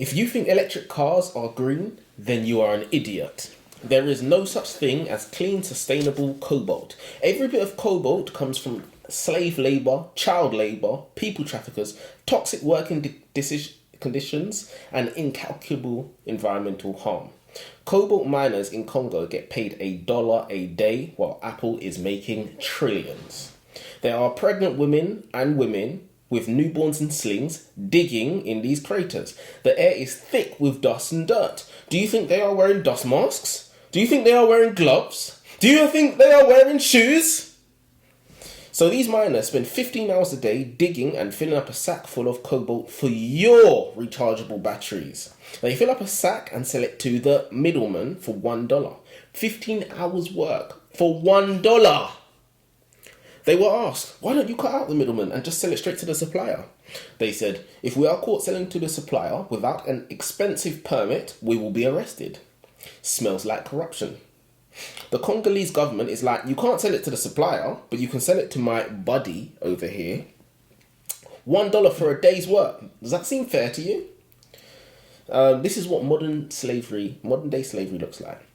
If you think electric cars are green, then you are an idiot. There is no such thing as clean, sustainable cobalt. Every bit of cobalt comes from slave labour, child labour, people traffickers, toxic working conditions, and incalculable environmental harm. Cobalt miners in Congo get paid $1 a day, while Apple is making trillions. There are pregnant women and women with newborns in slings digging in these craters. The air is thick with dust and dirt. Do you think they are wearing dust masks? Do you think they are wearing gloves? Do you think they are wearing shoes? So these miners spend 15 hours a day digging and filling up a sack full of cobalt for your rechargeable batteries. They fill up a sack and sell it to the middleman for $1. 15 hours work for $1. They were asked, why don't you cut out the middleman and just sell it straight to the supplier? They said, if we are caught selling to the supplier without an expensive permit, we will be arrested. Smells like corruption. The Congolese government is like, you can't sell it to the supplier, but you can sell it to my buddy over here. $1 for a day's work. Does that seem fair to you? This is what modern day slavery looks like.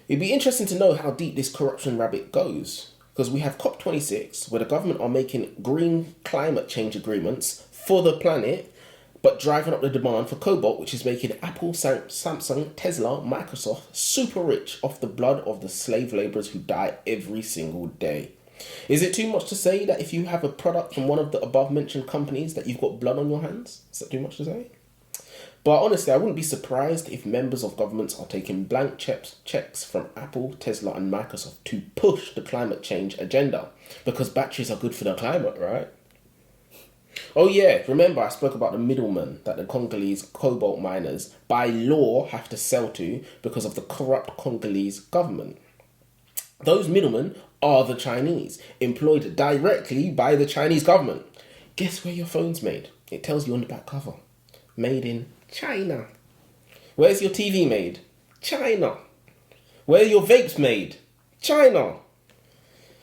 It'd be interesting to know how deep this corruption rabbit goes. Because we have COP26, where the government are making green climate change agreements for the planet, but driving up the demand for cobalt, which is making Apple, Samsung, Tesla, Microsoft super rich off the blood of the slave labourers who die every single day. Is it too much to say that if you have a product from one of the above-mentioned companies that you've got blood on your hands? Is that too much to say? But honestly, I wouldn't be surprised if members of governments are taking blank checks from Apple, Tesla and Microsoft to push the climate change agenda. Because batteries are good for the climate, right? Oh yeah, remember I spoke about the middleman that the Congolese cobalt miners by law have to sell to because of the corrupt Congolese government. Those middlemen are the Chinese, employed directly by the Chinese government. Guess where your phone's made? It tells you on the back cover. Made in China. Where's your TV made? China. Where are your vapes made? China.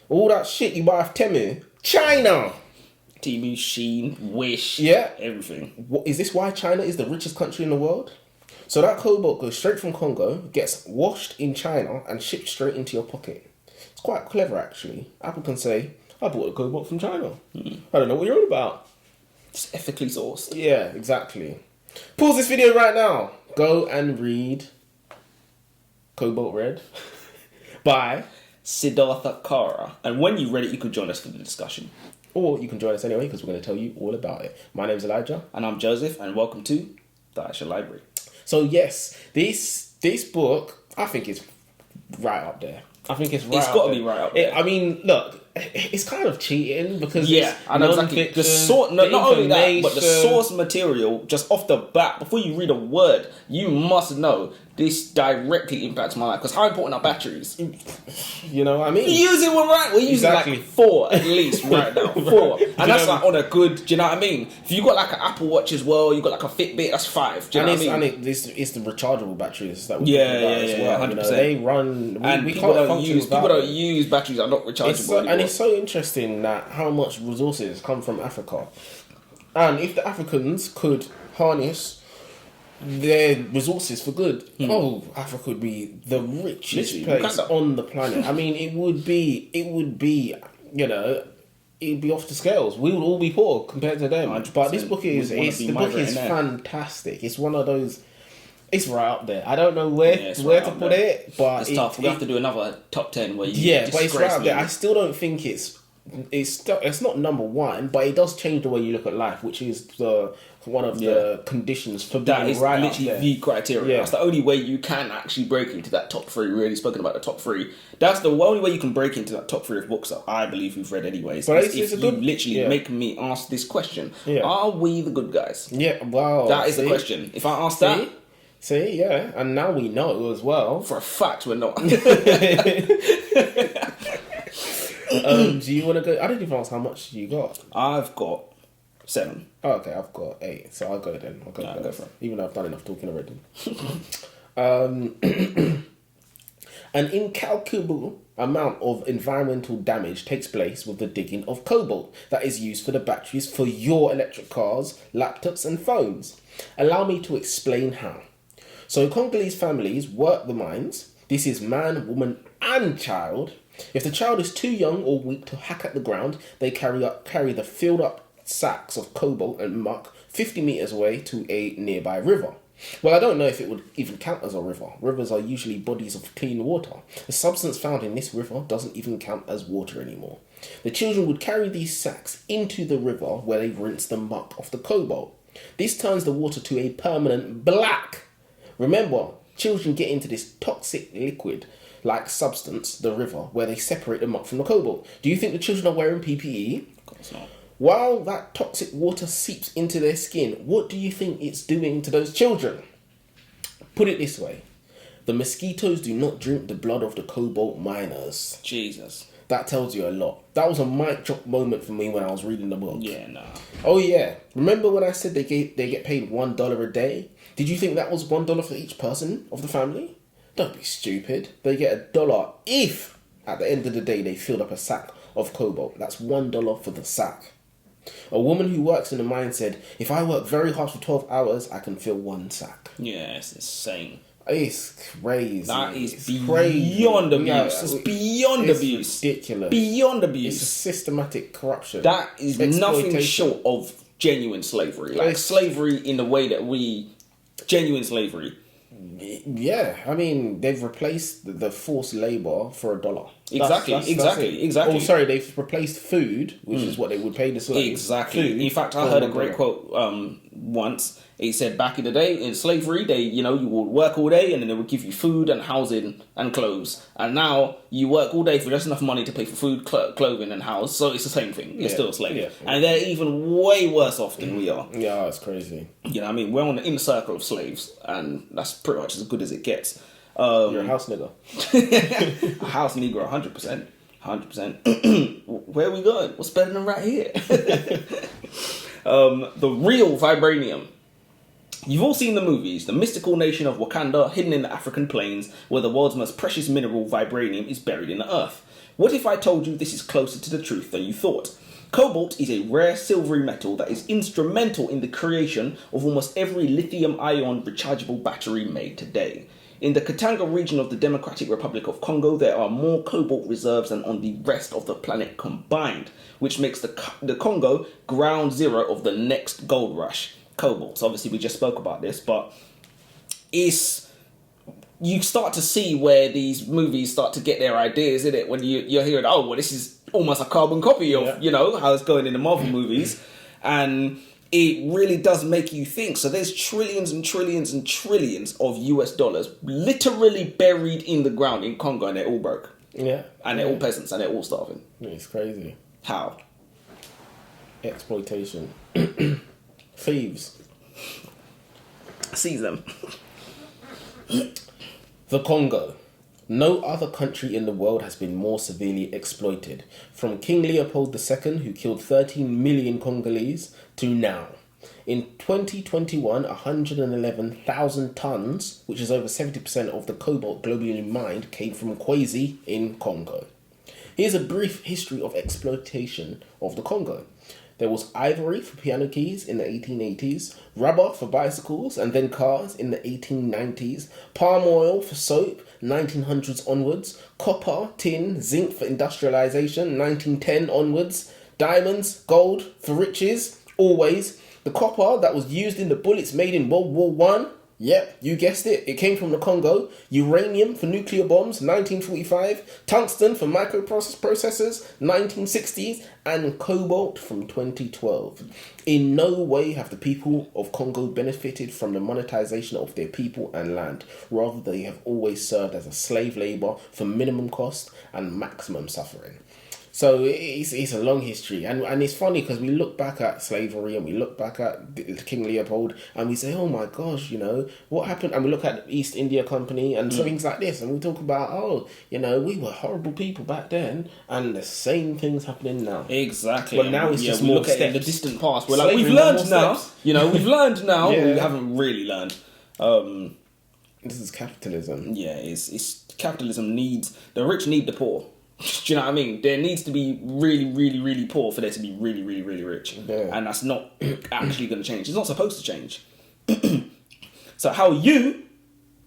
All that shit you buy off Temu? China. TV, Sheen, Wish, yeah, everything. Is this why China is the richest country in the world? So that cobalt goes straight from Congo, gets washed in China and shipped straight into your pocket. It's quite clever actually. Apple can say, I bought the cobalt from China. I don't know what you're on about. It's ethically sourced. Yeah, exactly. Pause this video right now. Go and read Cobalt Red by Siddhartha Kara. And when you read it, you could join us for the discussion. Or you can join us anyway because we're going to tell you all about it. My name's Elijah. And I'm Joseph, and welcome to the Aisha Library. So yes, this book, I think is right up there. I think it's got to be right up there. I mean, look, it's kind of cheating because I know exactly. The source, not only that, but the source material, just off the bat, before you read a word, you must know this directly impacts my life. Because how important are batteries? You know what I mean? We're using one right. We're using like 4 at least right now. 4. And that's like on a good, do you know what I mean? If you got like an Apple Watch as well, you got like a Fitbit, that's 5. Do you know what I mean? And it's the rechargeable batteries that we as well. 100%. You know, they run, and we people can't don't use batteries that are not rechargeable anymore. And it's so interesting that how much resources come from Africa. And if the Africans could harness their resources for good, Africa would be the richest place on the planet. I mean, it would be, you know, it'd be off the scales. We would all be poor compared to them. 100%. But this book is fantastic. It's one of those. It's right up there. I don't know where to put it, but it's tough. We have to do another top 10 where you but it's right up there. I still don't think it's not number 1, but it does change the way you look at life, which is one of the conditions for that being is right literally up there. The criteria. Yeah. That's the only way you can actually break into that top 3. We've already spoken about the top 3. That's the only way you can break into that top 3 of books that I believe we've read anyways. But if you literally make me ask this question: are we the good guys? Yeah, well, that is the question. If I ask that. See, yeah, and now we know as well. For a fact, we're not. Do you want to go? I didn't even ask how much you got. I've got 7. Oh, okay, I've got 8. So I'll go then. I'll go for it. Even though I've done enough talking already. An incalculable amount of environmental damage takes place with the digging of cobalt that is used for the batteries for your electric cars, laptops and phones. Allow me to explain how. So Congolese families work the mines. This is man, woman and child. If the child is too young or weak to hack at the ground, they carry the filled up sacks of cobalt and muck 50 meters away to a nearby river. Well, I don't know if it would even count as a river. Rivers are usually bodies of clean water. The substance found in this river doesn't even count as water anymore. The children would carry these sacks into the river where they rinse the muck off the cobalt. This turns the water to a permanent black. Remember, children get into this toxic liquid-like substance, the river, where they separate the muck from the cobalt. Do you think the children are wearing PPE? Of course not. While that toxic water seeps into their skin, what do you think it's doing to those children? Put it this way. The mosquitoes do not drink the blood of the cobalt miners. Jesus. That tells you a lot. That was a mic drop moment for me when I was reading the book. Yeah, nah. Oh yeah. Remember when I said they get paid $1 a day? Did you think that was $1 for each person of the family? Don't be stupid. They get $1 if, at the end of the day, they filled up a sack of cobalt. That's $1 for the sack. A woman who works in the mine said, if I work very hard for 12 hours, I can fill one sack. Yeah, it's insane. It's crazy. That is crazy. Beyond abuse. Yeah, it's beyond abuse. Ridiculous. Beyond abuse. It's a systematic corruption. That is nothing short of genuine slavery. Like slavery in the way that we... Genuine slavery. Yeah, I mean, they've replaced the forced labour for $1. Exactly. Oh, sorry, they've replaced food, which is what they would pay the slaves. Exactly. Food in fact, I heard a great quote once. It said back in the day in slavery, you would work all day and then they would give you food and housing and clothes. And now you work all day for just enough money to pay for food, clothing and house. So it's the same thing. You're still a slave. Yeah. And they're even way worse off than we are. Yeah, it's crazy. You know what I mean? We're on the inner circle of slaves and that's pretty much as good as it gets. You're a house nigger. A house nigger, 100%. 100%. Where are we going? What's better than right here? The real vibranium. You've all seen the movies, the mystical nation of Wakanda hidden in the African plains where the world's most precious mineral, vibranium, is buried in the earth. What if I told you this is closer to the truth than you thought? Cobalt is a rare silvery metal that is instrumental in the creation of almost every lithium-ion rechargeable battery made today. In the Katanga region of the Democratic Republic of Congo, there are more cobalt reserves than on the rest of the planet combined, which makes the Congo ground zero of the next gold rush. Cobalt. So obviously we just spoke about this, but you start to see where these movies start to get their ideas in it when you're hearing, oh, well, this is almost a carbon copy of, how it's going in the Marvel movies. And it really does make you think. So there's trillions and trillions and trillions of US dollars literally buried in the ground in Congo and they're all broke. Yeah. And they're all peasants and they're all starving. It's crazy. How? Exploitation. Thieves. Seize them. The Congo. No other country in the world has been more severely exploited. From King Leopold II, who killed 13 million Congolese, to now. In 2021, 111,000 tons, which is over 70% of the cobalt globally mined, came from Kwezi in Congo. Here's a brief history of exploitation of the Congo. There was ivory for piano keys in the 1880s, rubber for bicycles and then cars in the 1890s, palm oil for soap, 1900s onwards, copper, tin, zinc for industrialization, 1910 onwards, diamonds, gold for riches, always. The copper that was used in the bullets made in World War One. Yep, you guessed it. It came from the Congo. Uranium for nuclear bombs, 1945. Tungsten for microprocessors, 1960s. And cobalt from 2012. In no way have the people of Congo benefited from the monetization of their people and land. Rather, they have always served as a slave labor for minimum cost and maximum suffering. So it's a long history, and it's funny because we look back at slavery and we look back at King Leopold and we say, oh my gosh, what happened? And we look at the East India Company and things like this, and we talk about, we were horrible people back then, and the same thing's happening now. Exactly. But now it's just we more look steps. at it in the distant past. We're Slavery like, we've learned now. steps. We've learned now. Yeah. But we haven't really learned. This is capitalism. Yeah, it's capitalism needs the rich need the poor. Do you know what I mean? There needs to be really, really, really poor for there to be really, really, really rich. Yeah. And that's not actually going to change. It's not supposed to change. So how you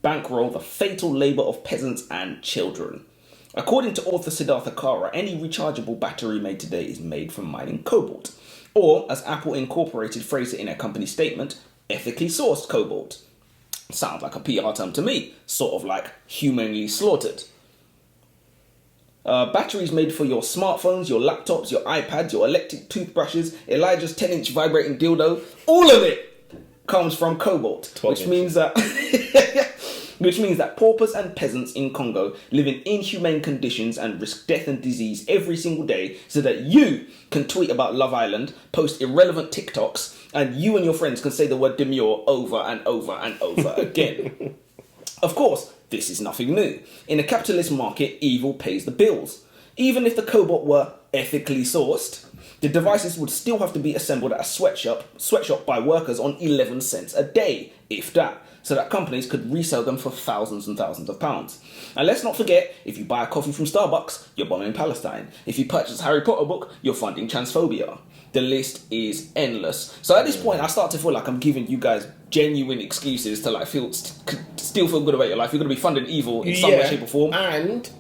bankroll the fatal labour of peasants and children. According to author Siddhartha Kara, any rechargeable battery made today is made from mining cobalt. Or, as Apple Incorporated phrased it in their company statement, ethically sourced cobalt. Sounds like a PR term to me, sort of like humanely slaughtered. Batteries made for your smartphones, your laptops, your iPads, your electric toothbrushes, Elijah's 10-inch vibrating dildo, all of it comes from cobalt, which means that paupers and peasants in Congo live in inhumane conditions and risk death and disease every single day so that you can tweet about Love Island, post irrelevant TikToks, and you and your friends can say the word demure over and over and over again. Of course, this is nothing new. In a capitalist market, evil pays the bills. Even if the cobalt were ethically sourced, the devices would still have to be assembled at a sweatshop by workers on 11 cents a day, if that, so that companies could resell them for thousands and thousands of pounds. And let's not forget, if you buy a coffee from Starbucks, you're bombing Palestine. If you purchase a Harry Potter book, you're funding transphobia. The list is endless. So at this point, I start to feel like I'm giving you guys genuine excuses to like still feel good about your life. You're going to be funding evil in some way, shape or form. And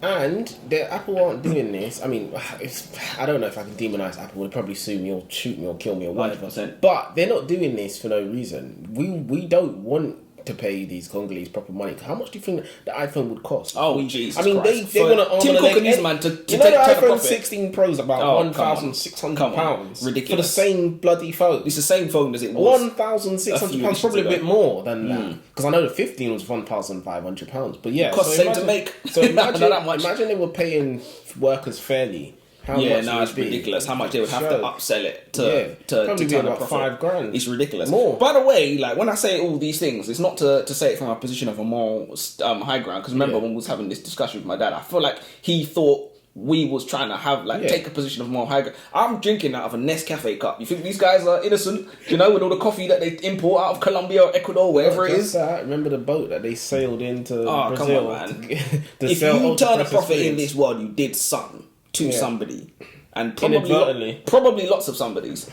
the Apple aren't doing this. I mean, I don't know if I can demonize Apple. They'll probably sue me or shoot me or kill me or whatever. 100%. But they're not doing this for no reason. We don't want to pay these Congolese proper money. How much do you think the iPhone would cost? Oh, Jesus I mean, Christ. they're going to Tim Cook and his man to you know, the take iPhone profit. 16 Pro is about £1,600 Ridiculous. for the same bloody phone. It's the same phone as it was. £1,600, probably a bit more than that. Because I know the 15 was £1,500. But yeah, It costs the same to make. So imagine, Not that much. imagine they were paying workers fairly. How much It's ridiculous how much they would have to upsell it to probably be turn a about profit. £5,000. It's ridiculous. More. By the way, like when I say all these things, it's not to say it from a position of a moral high ground. Because remember when we was having this discussion with my dad, I feel like he thought we was trying to have take a position of moral high ground. I'm drinking out of a Nescafe cup. You think these guys are innocent? You know, with all the coffee that they import out of Colombia or Ecuador, wherever it is. Remember the boat that they sailed into Brazil? Come on, man. If you turn a profit in this world, you did something to somebody. And probably lots of somebodies.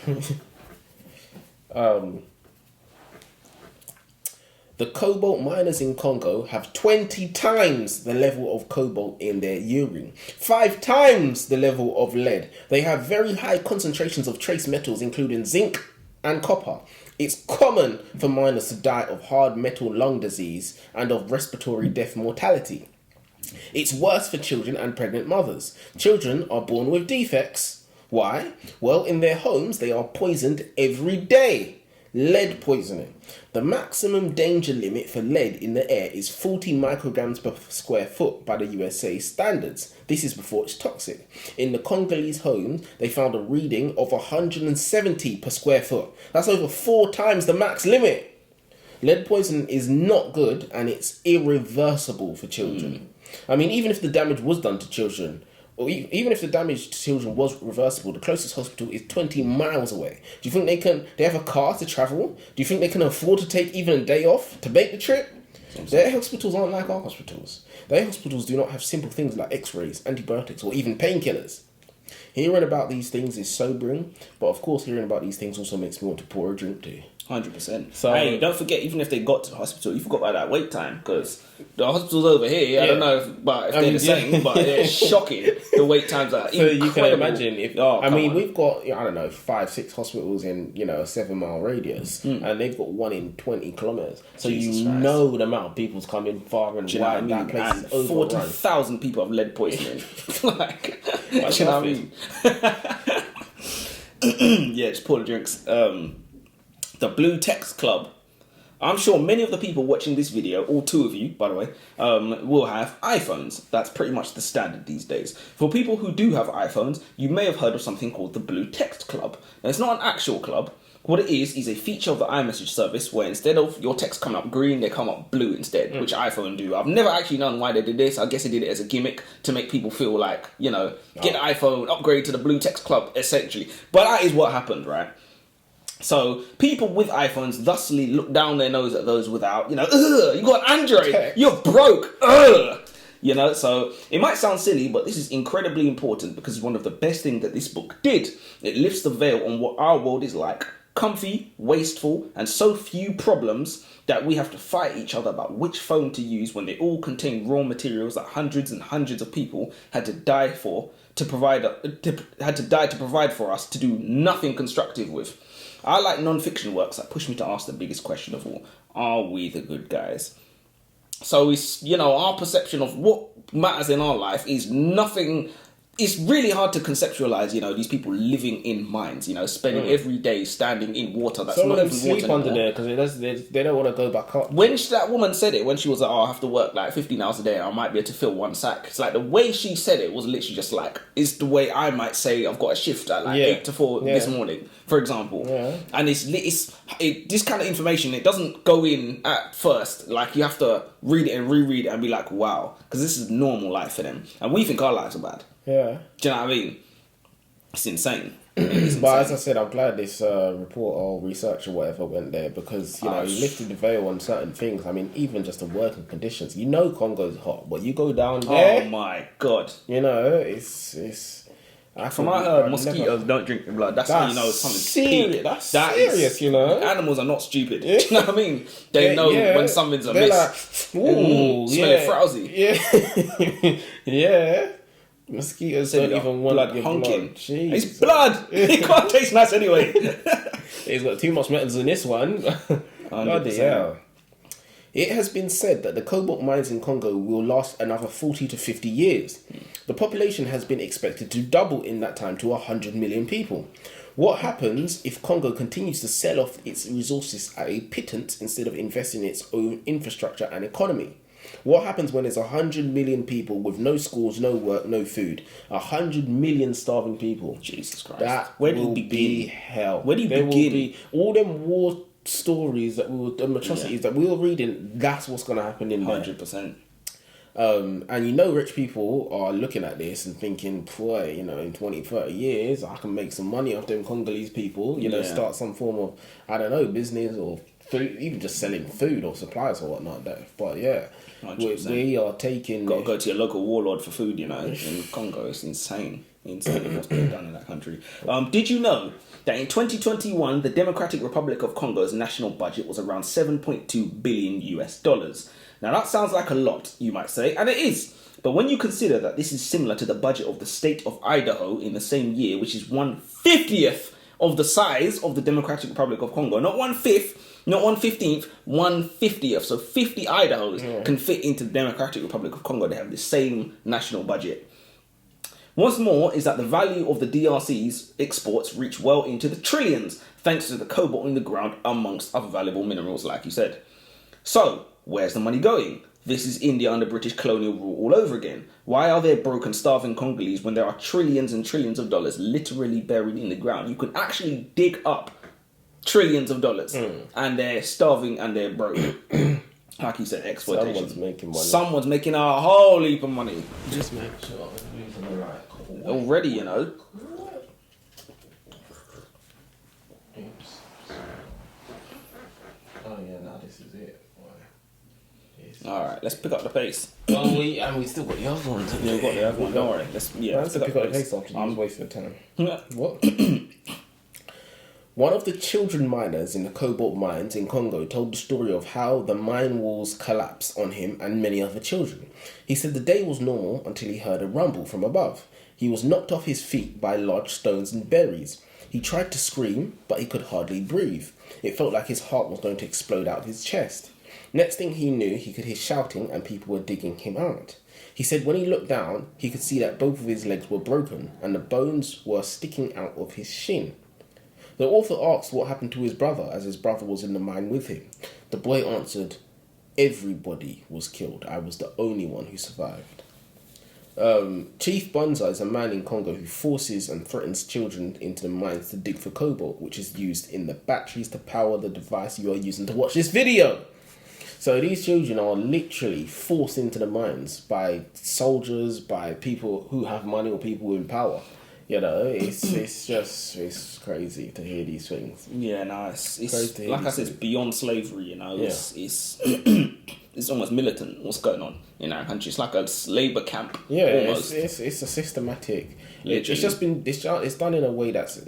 The cobalt miners in Congo have 20 times the level of cobalt in their urine, 5 times the level of lead. They have very high concentrations of trace metals, including zinc and copper. It's common for miners to die of hard metal lung disease and of respiratory death mortality. It's worse for children and pregnant mothers. Children are born with defects. Why? Well, in their homes, they are poisoned every day. Lead poisoning. The maximum danger limit for lead in the air is 40 micrograms per square foot by the USA standards. This is before it's toxic. In the Congolese home, they found a reading of 170 per square foot. That's over 4 times the max limit. Lead poisoning is not good and it's irreversible for children. I mean, even if the damage was done to children, or even if the damage to children was reversible, the closest hospital is 20 miles away. Do you think they have a car to travel? Do you think they can afford to take even a day off to make the trip? Their hospitals aren't like our hospitals. Their hospitals do not have simple things like x-rays, antibiotics, or even painkillers. Hearing about these things is sobering, but of course hearing about these things also makes me want to pour a drink too. 100%. So, hey, don't forget, even if they got to the hospital, you forgot about that wait time, because the hospitals over here, I don't know if they're the same, but they're shocking. The wait times are incredible. You can imagine if we've got 5-6 hospitals in a 7-mile radius, and they've got 1 in 20 kilometers. So Jesus Christ. Know the amount of people's coming far and wide. That place is overrun. 40,000 people have lead poisoning. Like, you know what I mean? Yeah, just pour the drinks. The Blue Text Club. I'm sure many of the people watching this video, all 2 of you, by the way, will have iPhones. That's pretty much the standard these days. For people who do have iPhones, you may have heard of something called the Blue Text Club. Now, it's not an actual club. What it is a feature of the iMessage service where instead of your text coming up green, they come up blue instead, which iPhone do. I've never actually known why they did this. I guess they did it as a gimmick to make people feel like, get the iPhone, upgrade to the Blue Text Club, essentially. But that is what happened, right? So people with iPhones thusly look down their nose at those without, you got an Android, you're broke, You know, so it might sound silly, but this is incredibly important because it's one of the best things that this book did. It lifts the veil on what our world is like. Comfy, wasteful, and so few problems that we have to fight each other about which phone to use when they all contain raw materials that hundreds and hundreds of people had to die to provide for us to do nothing constructive with. I like non-fiction works that push me to ask the biggest question of all: are we the good guys? So it's, you know, our perception of what matters in our life is nothing. It's really hard to conceptualize, you know, these people living in mines, you know, spending every day standing in water that's Some of not them even water sleep under anymore. there because they don't want to go back up. When that woman said it, when she was like, oh, I have to work like 15 hours a day and I might be able to fill one sack. It's like the way she said it was literally just like, it's the way I might say I've got a shift at like 8 to 4 this morning, for example. Yeah. And this kind of information, it doesn't go in at first. Like you have to read it and reread it and be like, wow, because this is normal life for them. And we think our lives are bad. Yeah. Do you know what I mean? It's insane. But as I said, I'm glad this report or research or whatever went there because, you know, he lifted the veil on certain things. I mean, even just the working conditions. You know Congo's hot, but you go down there... Oh, my God. You know, it's From what I heard, mosquitoes don't drink the blood. That's how you know something's serious. That's serious, you know. Animals are not stupid. Do you know what I mean? They know when something's amiss. They're like, ooh, smell it frowsy. Yeah. Yeah. Mosquitoes don't even want blood your honking. blood. Jeez. It's blood. It can't taste nice anyway. It's got too much metals in this one. Bloody hell. It has been said that the cobalt mines in Congo will last another 40 to 50 years. The population has been expected to double in that time to 100 million people. What happens if Congo continues to sell off its resources at a pittance instead of investing in its own infrastructure and economy? What happens when there's 100 million people with no schools, no work, no food? 100 million starving people. Jesus Christ. That Where do you will begin? be hell. Where do you begin? Will be all them war stories that them atrocities that we were reading. That's what's going to happen in 100%. And you know, rich people are looking at this and thinking, boy, you know, in 20, 30 years, I can make some money off them Congolese people. You know, start some form of, I don't know, business or food, even just selling food or supplies or whatnot. But yeah, we are taking... Got to go to your local warlord for food, you know, in Congo. It's insane. Insane what's being done in that country. Did you know that in 2021, the Democratic Republic of Congo's national budget was around 7.2 billion US dollars? Now that sounds like a lot, you might say, and it is. But when you consider that this is similar to the budget of the state of Idaho in the same year, which is 1/50th of the size of the Democratic Republic of Congo, not 1/5, not 1/15th, 1/50th. So 50 Idahos can fit into the Democratic Republic of Congo. They have the same national budget. What's more is that the value of the DRC's exports reach well into the trillions, thanks to the cobalt in the ground, amongst other valuable minerals, like you said. So, where's the money going? This is India under British colonial rule all over again. Why are there broke and starving Congolese when there are trillions and trillions of dollars literally buried in the ground? You can actually dig up trillions of dollars and they're starving and they're broke. Like you said, exploitation. Someone's making money. Someone's making a whole heap of money. Just make sure I'm using the right already, you know. Oops. Oh yeah, now this is it. Alright, let's pick up the pace. Well, we still got the other ones. Yeah, we've got the other one. Don't worry. Let's pick up the pace after you wasted time. Yeah. What? One of the children miners in the cobalt mines in Congo told the story of how the mine walls collapsed on him and many other children. He said the day was normal until he heard a rumble from above. He was knocked off his feet by large stones and berries. He tried to scream, but he could hardly breathe. It felt like his heart was going to explode out of his chest. Next thing he knew, he could hear shouting and people were digging him out. He said when he looked down, he could see that both of his legs were broken and the bones were sticking out of his shin. The author asked what happened to his brother, as his brother was in the mine with him. The boy answered, "Everybody was killed. I was the only one who survived." Chief Bonza is a man in Congo who forces and threatens children into the mines to dig for cobalt, which is used in the batteries to power the device you are using to watch this video. So these children are literally forced into the mines by soldiers, by people who have money or people in power. You know, it's crazy to hear these things. Yeah, no, it's Crazy to like hear I said, these it's beyond slavery. You know, Yeah. it's it's almost militant. What's going on in our country? It's like a labour camp. Yeah, almost. it's a systematic. Literally. It's just been it's done in a way that's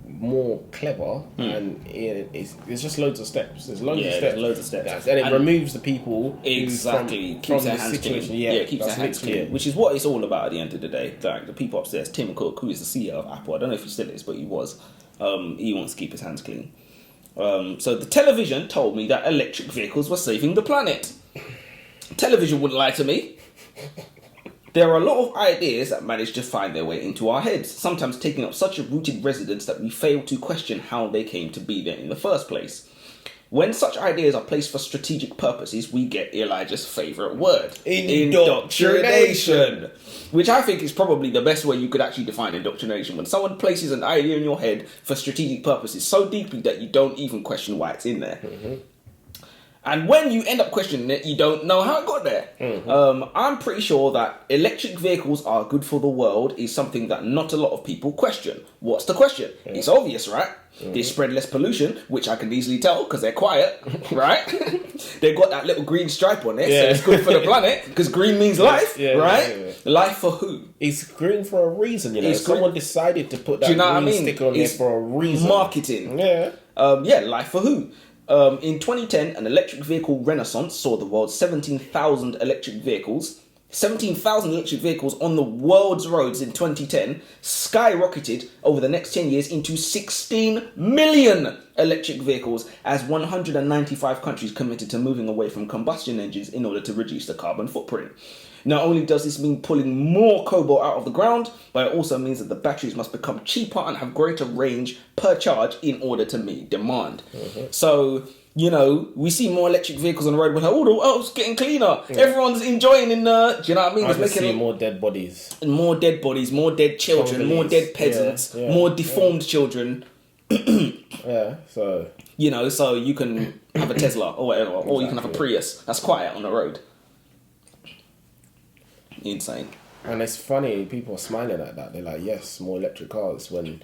more clever, and it's just loads of steps. There's loads of steps. there's loads of steps. Yes, and it removes the people Exactly. from Keeps their the hands clean. situation. Yeah, keeps their that's hands literally clean. Which is what it's all about at the end of the day. Like the people upstairs, Tim Cook, who is the CEO of Apple, I don't know if he still is, but he was. He wants to keep his hands clean. So the television told me that electric vehicles were saving the planet. Television wouldn't lie to me. There are a lot of ideas that manage to find their way into our heads, sometimes taking up such a rooted residence that we fail to question how they came to be there in the first place. When such ideas are placed for strategic purposes, we get Elijah's favourite word. Indoctrination. Which I think is probably the best way you could actually define indoctrination. When someone places an idea in your head for strategic purposes so deeply that you don't even question why it's in there. Mm-hmm. And when you end up questioning it, you don't know how it got there. Mm-hmm. I'm pretty sure that electric vehicles are good for the world is something that not a lot of people question. What's the question? Mm-hmm. It's obvious, right? Mm-hmm. They spread less pollution, which I can easily tell because they're quiet, right? They've got that little green stripe on it, so it's good for the planet because green means life, right? Yeah. Life for who? It's green for a reason, you know. Someone decided to put that green sticker on there for a reason. Marketing. Yeah. Life for who? In 2010, an electric vehicle renaissance saw the world's 17,000 electric vehicles. 17,000 electric vehicles on the world's roads in 2010 skyrocketed over the next 10 years into 16 million electric vehicles as 195 countries committed to moving away from combustion engines in order to reduce the carbon footprint. Not only does this mean pulling more cobalt out of the ground, but it also means that the batteries must become cheaper and have greater range per charge in order to meet demand. Mm-hmm. So, you know, we see more electric vehicles on the road. We're like, oh, it's getting cleaner. Yeah. Everyone's enjoying do you know what I mean? I just see more dead bodies. And more dead bodies, more dead children, more dead peasants, more deformed children. Yeah, so... You know, so you can have a Tesla or whatever, or you can have a Prius that's quiet on the road. Insane. And it's funny, people are smiling at that. They're like, yes, more electric cars when,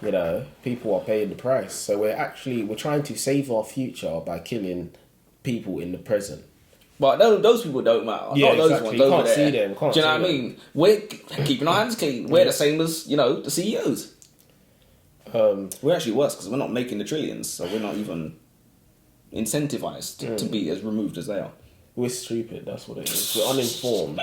you know, people are paying the price. So we're trying to save our future by killing people in the present. But those people don't matter. Yeah, not those exactly. ones You over can't there. see them. Do you know what I mean? We're keeping our hands clean. We're the same as, you know, the CEOs. We're actually worse because we're not making the trillions, so we're not even incentivized to be as removed as they are. We're stupid, that's what it is. We're uninformed.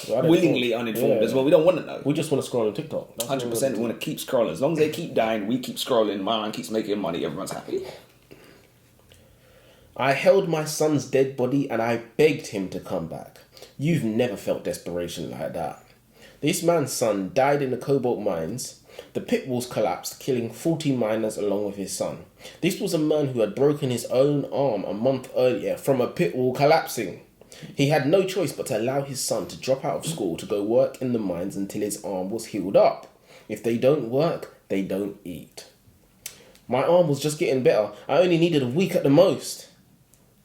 Willingly uninformed as well. We don't want to know. We just want to scroll on TikTok. 100%. We want to keep scrolling. As long as they keep dying, we keep scrolling. My man keeps making money. Everyone's happy. I held my son's dead body and I begged him to come back. You've never felt desperation like that. This man's son died in the cobalt mines. The pit walls collapsed, killing 40 miners along with his son. This was a man who had broken his own arm a month earlier from a pit wall collapsing. He had no choice but to allow his son to drop out of school to go work in the mines until his arm was healed up. If they don't work, they don't eat. My arm was just getting better. I only needed a week at the most.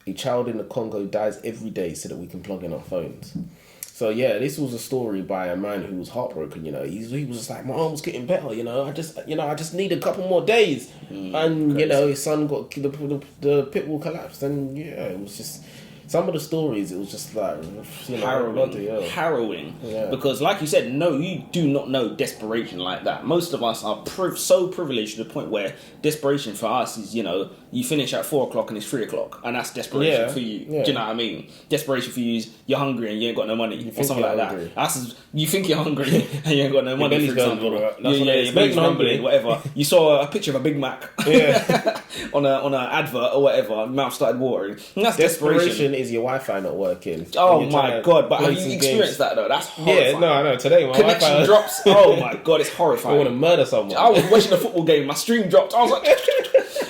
A child in the Congo dies every day so that we can plug in our phones. So yeah, this was a story by a man who was heartbroken. You know, he was just like, my arm was getting better. You know, I just need a couple more days, and crazy. You know, his son got the pit wall collapsed, and yeah, it was just some of the stories. It was just like, you know, harrowing. Yeah. Because, like you said, no, you do not know desperation like that. Most of us are so privileged to the point where desperation for us is, you know, you finish at 4:00 and it's 3:00, and that's desperation for you. Yeah. Do you know what I mean? Desperation for you is you're hungry and you ain't got no money or something like hungry. That. You think you're hungry and you ain't got no money, for example. Your belly's hungry, whatever. You saw a picture of a Big Mac on an advert or whatever, mouth started watering. And that's desperation. Is your Wi-Fi not working? Oh my god! But have you experienced that though? That's horrifying. Yeah, no, I know. Today my connection Wi-Fi drops. Oh my god, it's horrifying. I want to murder someone. I was watching a football game. My stream dropped. I was like,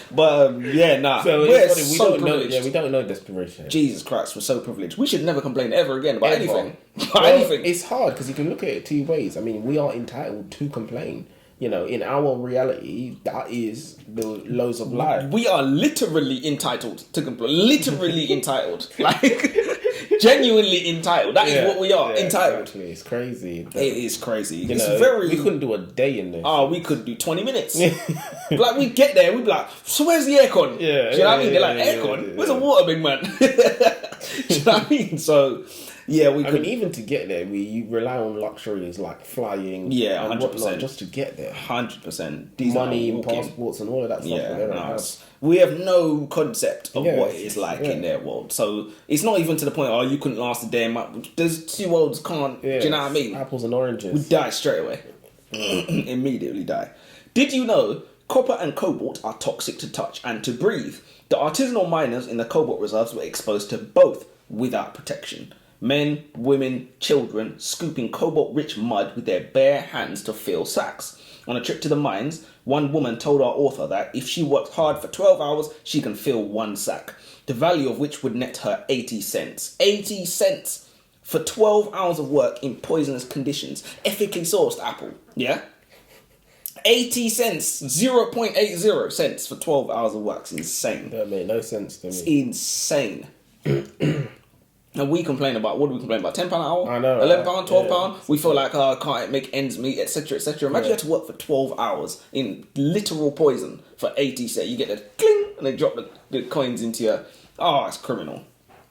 but yeah, nah. So we don't know. Yeah, we don't know desperation. Jesus Christ, we're so privileged. We should never complain ever again about anything. Anything. It's hard because you can look at it two ways. I mean, we are entitled to complain. You know, in our reality, that is the lows of life. We are literally entitled to complain. Literally entitled. Like, Genuinely entitled. That is what we are. Entitled. Exactly. It's crazy. It is crazy. You It's know, very. we couldn't do a day in this. Oh, we could do 20 minutes. Like, we'd get there, we'd be like, so where's the aircon? Yeah. Do you know what I mean? They're like, aircon? Where's the water, big man? Do you know what I mean? So, yeah, we could. I mean, even to get there, you rely on luxuries like flying, Yeah, and 100%. whatnot, just to get there. 100%. Money and passports and all of that stuff. Yeah, they don't no, have. we have no concept of Yeah, what it is like in their world. So it's not even to the point, you couldn't last a day. There's two worlds can't, do you know what I mean? Apples and oranges. We die straight away. Immediately die. Did you know copper and cobalt are toxic to touch and to breathe? The artisanal miners in the cobalt reserves were exposed to both without protection. Men, women, children scooping cobalt-rich mud with their bare hands to fill sacks. On a trip to the mines, one woman told our author that if she worked hard for 12 hours, she can fill one sack, the value of which would net her 80 cents. 80 cents for 12 hours of work in poisonous conditions. Ethically sourced apple, yeah? 80 cents, 0.80 cents for 12 hours of work. It's insane. That made no sense to me. It's insane. And we complain about, what do we complain about? £10 an hour? I know. £11, £12? We feel like, I can't make ends meet, etc., etc. Imagine you had to work for 12 hours in literal poison for 80 cents. You get the cling, and they drop the coins into your... Oh, it's criminal.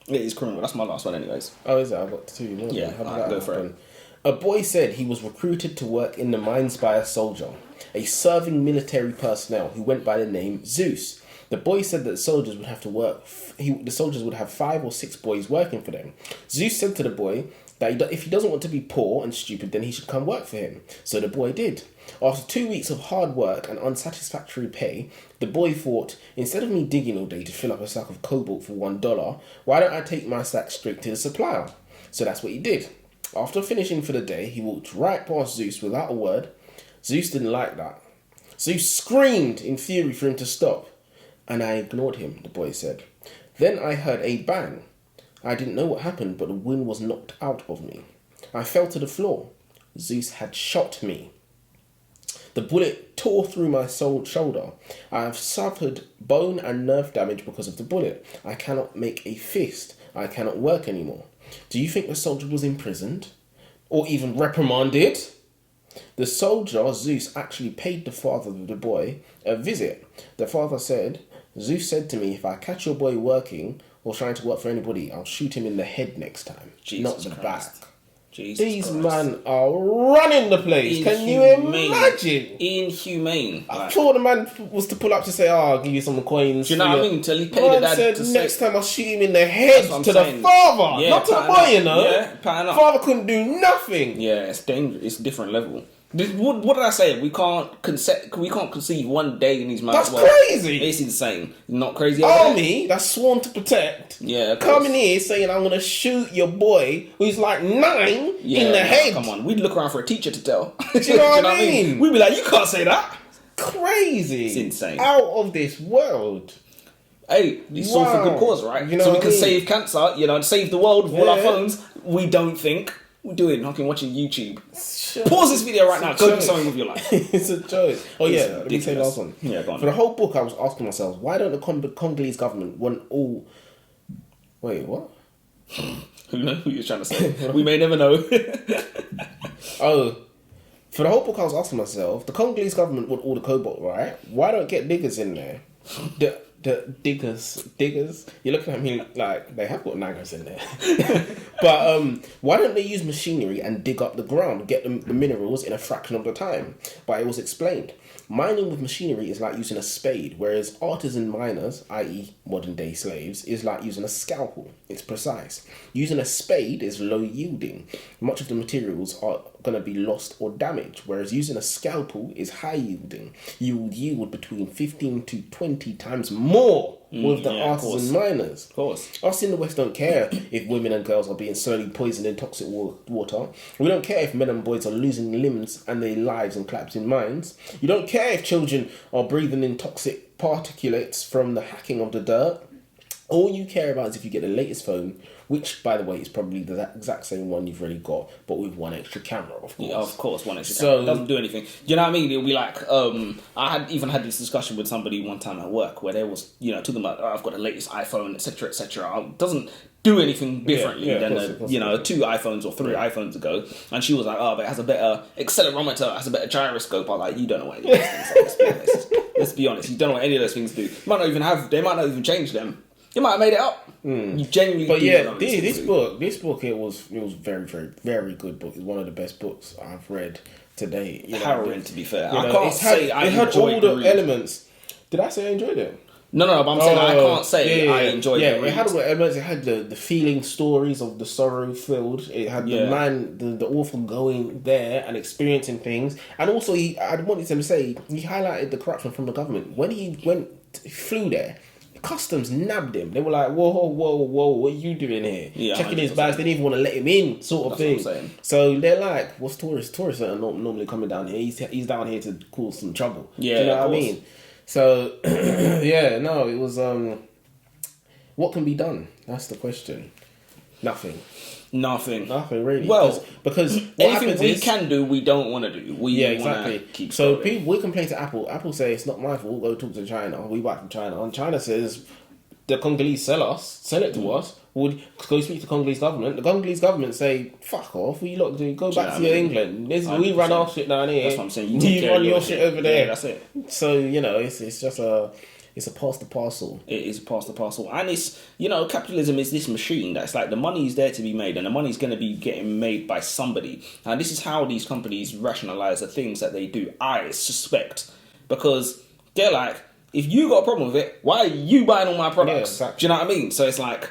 It is criminal. That's my last one anyways. Oh, is it? I've got two more. Yeah, How did alright, that go for happen? A boy said he was recruited to work in the mines by a soldier, a serving military personnel who went by the name Zeus. The boy said that the soldiers would have to work. The soldiers would have 5 or 6 boys working for them. Zeus said to the boy that if he doesn't want to be poor and stupid, then he should come work for him. So the boy did. After 2 weeks of hard work and unsatisfactory pay, the boy thought, instead of me digging all day to fill up a sack of cobalt for $1, why don't I take my sack straight to the supplier? So that's what he did. After finishing for the day, he walked right past Zeus without a word. Zeus didn't like that. Zeus screamed in fury for him to stop. And I ignored him, the boy said. Then I heard a bang. I didn't know what happened, but the wind was knocked out of me. I fell to the floor. Zeus had shot me. The bullet tore through my shoulder. I have suffered bone and nerve damage because of the bullet. I cannot make a fist. I cannot work anymore. Do you think the soldier was imprisoned? Or even reprimanded? The soldier, Zeus, actually paid the father of the boy a visit. The father said, Zeus said to me, if I catch your boy working or trying to work for anybody, I'll shoot him in the head next time, not the back. These men are running the place. Can you imagine? Inhumane. I thought the man was to pull up to say, I'll give you some coins. Do you know what I mean? Till he paid the dad said, to next say, time I'll shoot him in the head to the father, not to the boy, you know. Yeah, pattern up. Father couldn't do nothing. Yeah, it's dangerous. It's a different level. What did I say? We can't conceive one day in these man's That's crazy. It's insane. Not crazy. Army that's sworn to protect. Yeah, coming here saying I'm gonna shoot your boy who's like 9 in the head. Come on, we'd look around for a teacher to tell. Do you know what I mean? We'd be like, you can't say that. Crazy. It's insane. Out of this world. Hey, it's all for good cause, right? You know so we what can I mean? save cancer, and save the world with all our phones. We don't think. We're doing fucking watching YouTube. Pause this video right now. Go do something with your life. It's a joke. Oh yeah, let me say the last one. Yeah, go on. For the whole book, I was asking myself, why don't the Congolese government want all... Wait, what? Who knows who you're trying to say? We may never know. Oh, for the whole book, I was asking myself, the Congolese government want all the cobalt, right? Why don't get diggers in there? The diggers. You're looking at me like they have got naggers in there. But why don't they use machinery and dig up the ground, get the minerals in a fraction of the time? But it was explained. Mining with machinery is like using a spade, whereas artisan miners, i.e. modern day slaves, is like using a scalpel. It's precise. Using a spade is low yielding. Much of the materials are going to be lost or damaged, whereas using a scalpel is high yielding. You will yield between 15 to 20 times more with the artisan miners. Of course. Us in the West don't care if women and girls are being slowly poisoned in toxic water. We don't care if men and boys are losing limbs and their lives and collapsing in mines. You don't care if children are breathing in toxic particulates from the hacking of the dirt. All you care about is if you get the latest phone, which, by the way, is probably the exact same one you've already got, but with one extra camera, of course. Yeah, of course, one extra camera. It doesn't do anything. You know what I mean? It'll be like, I had this discussion with somebody one time at work where they was, talking about, I've got the latest iPhone, etc., etc. do anything differently of than course, you know, 2 iPhones or 3 iPhones ago. And she was like, oh, but it has a better accelerometer, it has a better gyroscope. I'm like, you don't know what any of those things are. Let's be honest. You don't know what any of those things do. They might not even change them. You might have made it up. You genuinely But do yeah, not know this book, it was very, very, very good book. It's one of the best books I've read to date. Harrowing, to be fair. You I know, can't say I it had all enjoyed the the read. elements. Did I say I enjoyed it? No, but I'm saying I can't say I enjoyed it. It had all the elements. It had the feeling stories of the sorrow filled. It had the man, the author going there and experiencing things. And also, I wanted him to say, he highlighted the corruption from the government. When he flew there, customs nabbed him. They were like, whoa, what are you doing here? Yeah, checking 100%. his bags. They didn't even want to let him in, sort of That's thing. what I'm saying. So they're like, what's tourists? Tourists are not normally coming down here. He's down here to cause some trouble. Yeah, do you know of what I course. mean? So, it was, what can be done? That's the question. Nothing really. Well, because what anything happens we is, can do, we don't want to do. We exactly. want to keep So scrolling. we complain to Apple. Apple say it's not my fault. Go talk to China. We buy from China. And China says the Congolese sell it to us. Would go speak to the Congolese government. The Congolese government say, "Fuck off! We lot do go back to your England. We run our shit down here. That's what I'm saying. You run your shit over there. Yeah, that's it. So it's just a pass the parcel. It is past the parcel, and it's, you know, capitalism is this machine that's like the money is there to be made, and the money's going to be getting made by somebody. And this is how these companies rationalize the things that they do. I suspect, because they're like, if you got a problem with it, why are you buying all my products? exactly. Do you know what I mean? So it's like.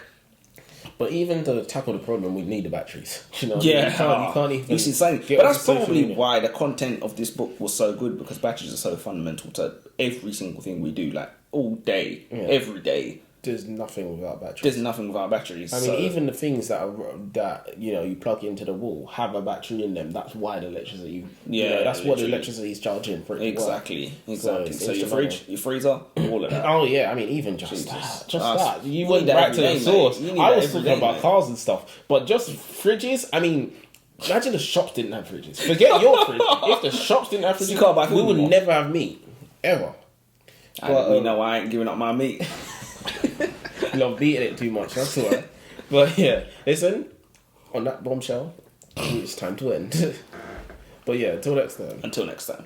But even to tackle the problem, we need the batteries. You know, Yeah, you can't even. it's insane. get But off that's the social probably media. why the content of this book was so good, because batteries are so fundamental to every single thing we do, like all day, every day. There's nothing without batteries. There's nothing without batteries. I mean, even the things that you plug into the wall have a battery in them. That's why the electricity. That's what the literally. electricity is charging for it. to work. Exactly. So it's your fridge, your freezer, all of that. Oh yeah, I mean even just Jesus. that. You You went need that right every to the day, source. mate. You need I that was every talking day, about mate. cars and stuff, but just fridges. I mean, imagine the shops didn't have fridges. Forget your fridge. If the shops didn't have fridges, You can't buy food we would anymore. never have meat ever. We know I ain't giving up my meat. Love beating it too much. That's why. But yeah, listen. On that bombshell, it's time to end. But yeah, until next time. Until next time.